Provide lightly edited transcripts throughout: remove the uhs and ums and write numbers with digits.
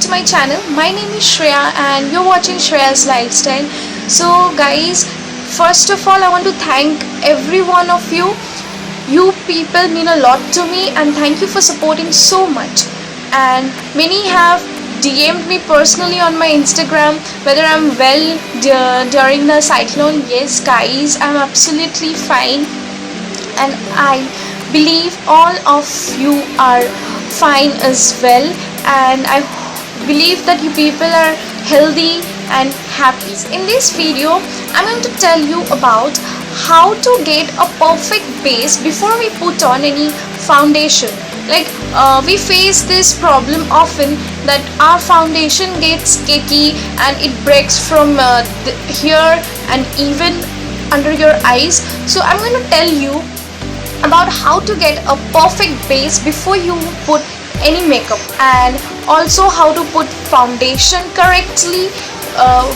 my channel. My name is Shreya and you're watching Shreya's Lifestyle. So guys, first of all I want to thank every one of you. You people mean a lot to me and thank you for supporting so much. And many have DM'd me personally on my Instagram whether I'm well during the cyclone. Yes guys, I'm absolutely fine and I believe all of you are fine as well, and I believe that you people are healthy and happy. In this video I'm going to tell you about how to get a perfect base before we put on any foundation. We face this problem often that our foundation gets cakey and it breaks from here and even under your eyes. So I'm going to tell you about how to get a perfect base before you put any makeup, and also how to put foundation correctly.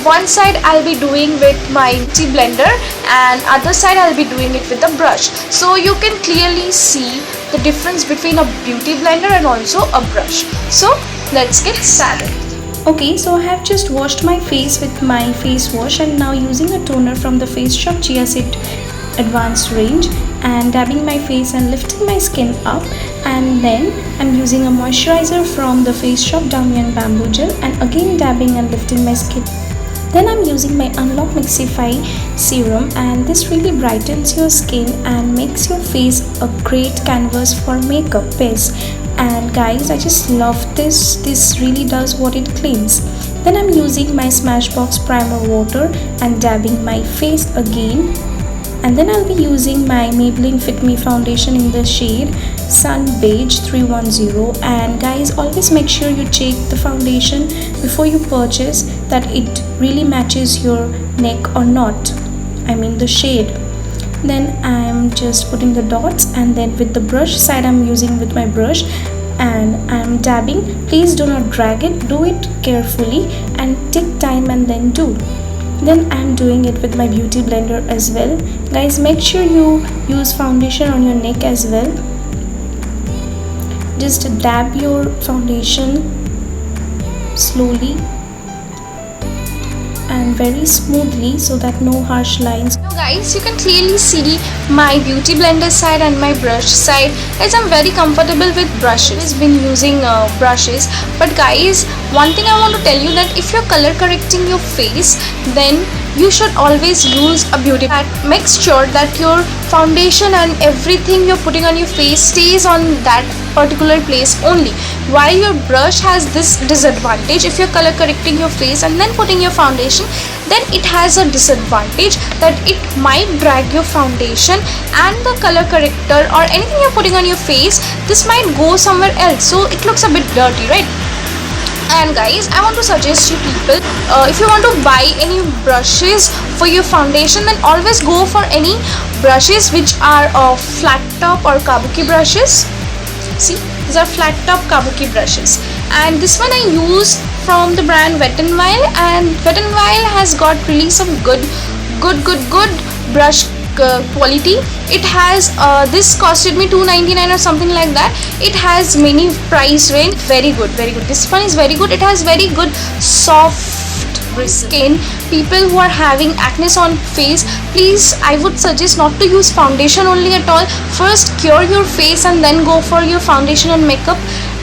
One side I'll be doing with my beauty blender and other side I'll be doing it with a brush, so you can clearly see the difference between a beauty blender and also a brush. So let's get started. Okay, so I have just washed my face with my face wash and now using a toner from the Face Shop Chia Seed Advanced range and dabbing my face and lifting my skin up, and then I'm using a moisturizer from the Face Shop Damian Bamboo Gel and again dabbing and lifting my skin. Then I'm using my Unlock Mixify serum, and this really brightens your skin and makes your face a great canvas for makeup base. And guys, I just love this really does what it claims. Then I'm using my Smashbox primer water and dabbing my face again, and then I'll be using my Maybelline Fit Me foundation in the shade Sun Beige 310. And guys, always make sure you check the foundation before you purchase that it really matches your neck or not, I mean the shade. Then I'm just putting the dots, and then with the brush side I'm using with my brush and I'm dabbing. Please do not drag it, do it carefully and take time and then do. Then I'm doing it with my beauty blender as well. Guys, make sure you use foundation on your neck as well. Just dab your foundation slowly and very smoothly so that no harsh lines. Now guys, you can clearly see my beauty blender side and my brush side. Guys, I'm very comfortable with brushes, been using brushes. But guys, one thing I want to tell you that if you're color correcting your face, then you should always use a beauty that makes sure that your foundation and everything you're putting on your face stays on that particular place only, while your brush has this disadvantage. If you're color correcting your face and then putting your foundation, then it has a disadvantage that it might drag your foundation and the color corrector or anything you're putting on your face, this might go somewhere else, so it looks a bit dirty, right? And guys, I want to suggest you people, if you want to buy any brushes for your foundation, then always go for any brushes which are flat top or kabuki brushes. See, these are flat top kabuki brushes, and this one I use from the brand Wet n Wild, and Wet n Wild has got really some good brush quality. It has this costed me $2.99 or something like that. It has many price range. Very good. This one is very good. It has very good soft skin. People who are having acne on face, please, I would suggest not to use foundation only at all. First cure your face and then go for your foundation and makeup.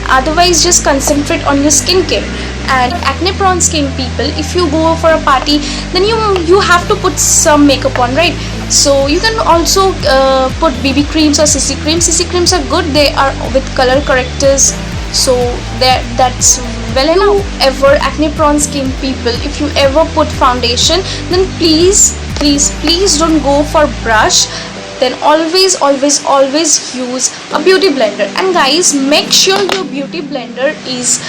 Otherwise just concentrate on your skincare. And acne prone skin people, if you go for a party, then you have to put some makeup on, right? So you can also put BB creams or CC creams. CC creams are good, they are with color correctors, so that's well enough. Ever acne prone skin people, if you ever put foundation, then please don't go for brush, then always use a beauty blender. And guys, make sure your beauty blender is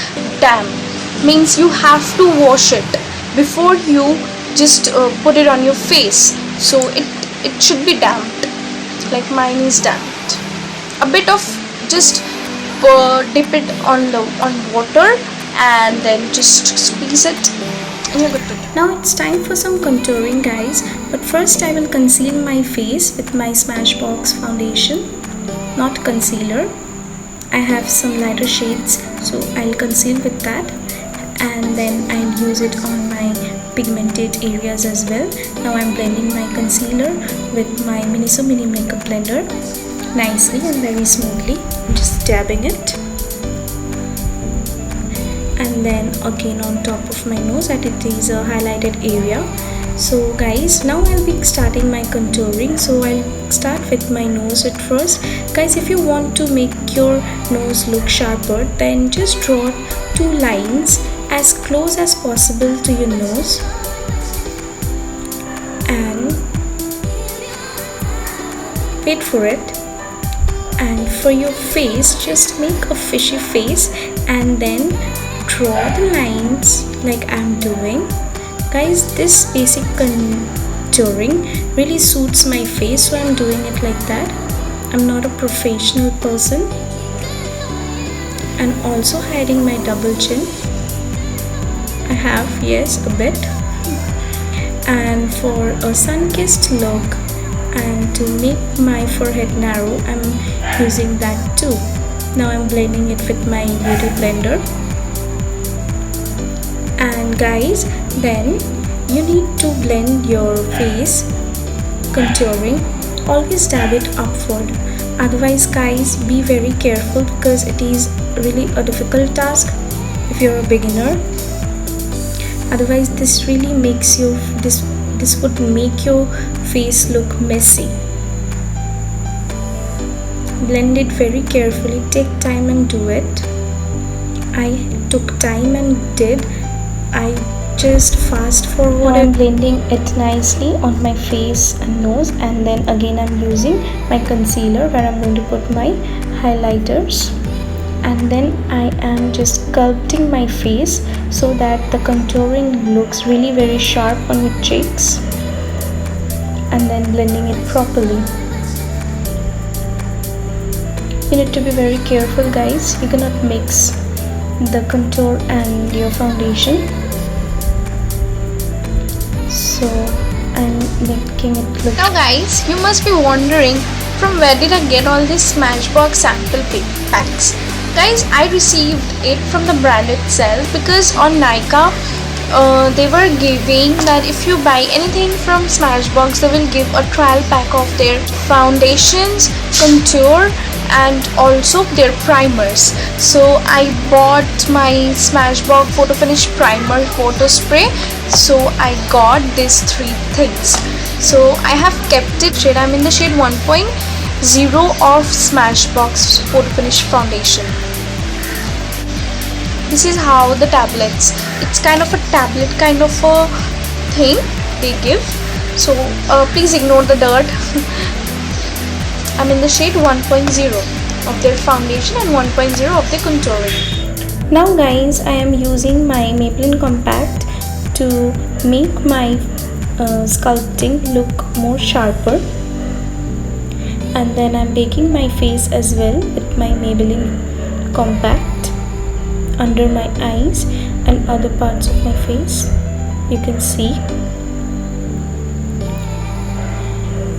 damp, means you have to wash it before you just put it on your face, so it should be damped, like mine is damped. A bit of just dip it on water and then just squeeze it and you're good to go. Now it's time for some contouring, guys, but first I will conceal my face with my Smashbox foundation, not concealer. I have some lighter shades, so I'll conceal with that. and then I'll use it on my pigmented areas as well. Now I'm blending my concealer with my Miniso Mini Makeup Blender nicely and very smoothly. I'm just dabbing it. And then again on top of my nose, that it is a highlighted area. So guys, now I'll be starting my contouring. So I'll start with my nose at first. Guys, if you want to make your nose look sharper, then just draw 2 lines as close as possible to your nose, and wait for it. And for your face, just make a fishy face and then draw the lines like I'm doing. Guys, this basic contouring really suits my face, so I'm doing it like that. I'm not a professional person. And also hiding my double chin. I have, yes, a bit. And for a sun-kissed look and to make my forehead narrow, I'm using that too. Now I'm blending it with my beauty blender. And guys, then you need to blend your face contouring. Always dab it upward. Otherwise guys, be very careful because it is really a difficult task if you're a beginner. Otherwise this really makes you, this would make your face look messy. Blend it very carefully, take time and do it. I took time and did. I just fast forward. I'm blending it nicely on my face and nose, and then again I'm using my concealer where I'm going to put my highlighters, and then I am just sculpting my face so that the contouring looks really very sharp on your cheeks, and then blending it properly. You need to be very careful guys, you cannot mix the contour and your foundation. So I'm making it look. Now guys, you must be wondering from where did I get all these Smashbox sample packs. Guys, I received it from the brand itself because on Nykaa they were giving that if you buy anything from Smashbox, they will give a trial pack of their foundations, contour and also their primers. So I bought my Smashbox Photo Finish Primer Photo Spray. So I got these 3 things. So I have kept it. I'm in the shade 1.0 of Smashbox Photo Finish Foundation. This is how the tablets. It's kind of a tablet kind of a thing they give. So please ignore the dirt. I'm in the shade 1.0 of their foundation and 1.0 of their contouring. Now guys, I am using my Maybelline Compact to make my sculpting look more sharper, and then I'm baking my face as well with my Maybelline Compact under my eyes and other parts of my face, you can see.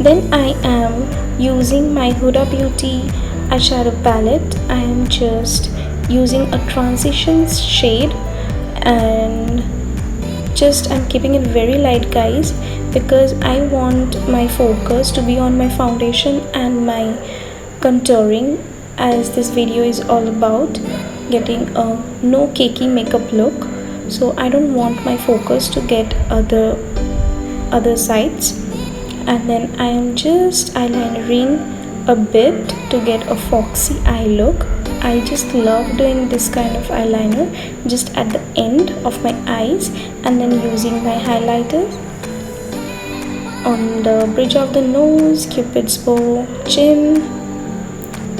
Then I am using my Huda Beauty eyeshadow palette. I am just using a transition shade and just I'm keeping it very light guys because I want my focus to be on my foundation and my contouring, as this video is all about getting a no cakey makeup look. So I don't want my focus to get other sides. And then I am just eyelinering a bit to get a foxy eye look. I just love doing this kind of eyeliner just at the end of my eyes, and then using my highlighters on the bridge of the nose, cupid's bow, chin,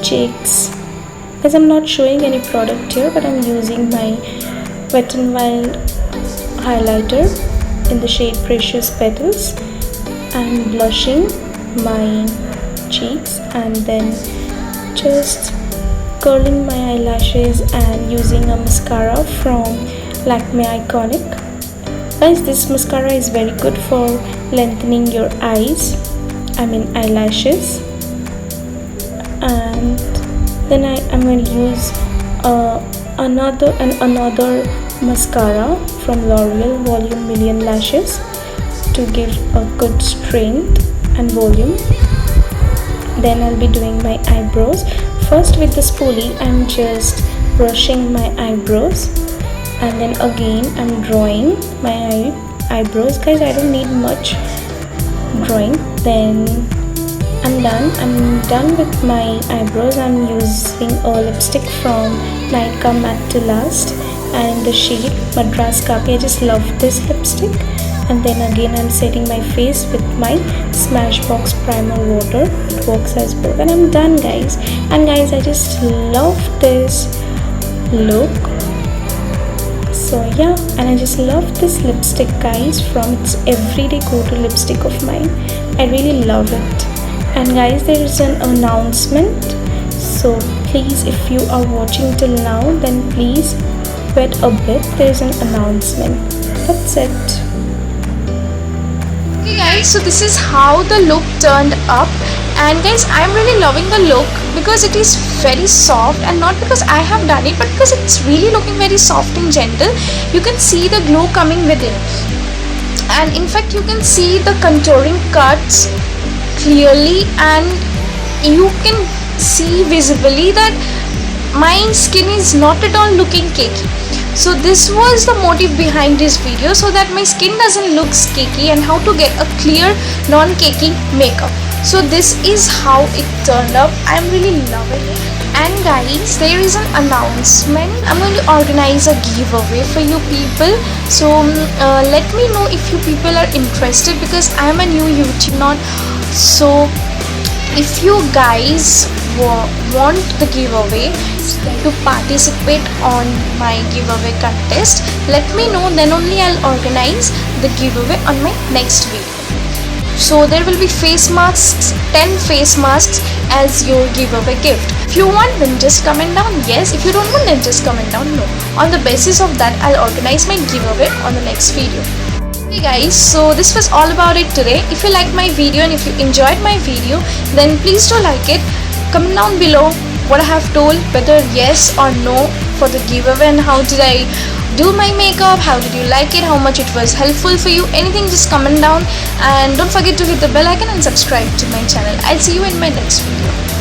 cheeks. As I'm not showing any product here, but I'm using my Wet n Wild highlighter in the shade Precious Petals. I'm blushing my cheeks and then just curling my eyelashes and using a mascara from Lakme Iconic. Guys, this mascara is very good for lengthening your eyelashes. And then I'm going to use another mascara from L'Oreal Volume Million Lashes to give a good strength and volume. Then I'll be doing my eyebrows. First with the spoolie I'm just brushing my eyebrows, and then again I'm drawing my eyebrows. Guys, I don't need much drawing. Then I'm done with my eyebrows. I'm using a lipstick from Nykaa Matte to Last and in the shade Madras Khaki. I just love this lipstick. And then again I'm setting my face with my Smashbox primer water. It works as both, and I'm done, guys. And guys, I just love this look. So yeah, and I just love this lipstick, guys, from its everyday go-to lipstick of mine. I really love it. And guys, there is an announcement, so please, if you are watching till now, then please wait a bit. There is an announcement. That's it. Okay guys, so this is how the look turned up, and guys, I'm really loving the look because it is very soft, and not because I have done it, but because it's really looking very soft and gentle. You can see the glow coming within, and in fact you can see the contouring cuts clearly, and you can see visibly that my skin is not at all looking cakey. So this was the motive behind this video, so that my skin doesn't look cakey, and how to get a clear non-cakey makeup. So this is how it turned up. I'm really loving it. And guys, there is an announcement. I'm going to organize a giveaway for you people. So let me know if you people are interested, because I'm a new YouTuber. So if you guys want the giveaway to participate on my giveaway contest, let me know, then only I'll organize the giveaway on my next video. So there will be face masks, 10 face masks as your giveaway gift. If you want, then just comment down yes. If you don't want, then just comment down no. On the basis of that, I'll organize my giveaway on the next video. Hey guys, so this was all about it today. If you liked my video and if you enjoyed my video, then please do like it. Comment down below what I have told, whether yes or no for the giveaway, and how did I do my makeup, how did you like it, how much it was helpful for you. Anything, just comment down, and don't forget to hit the bell icon and subscribe to my channel. I'll see you in my next video.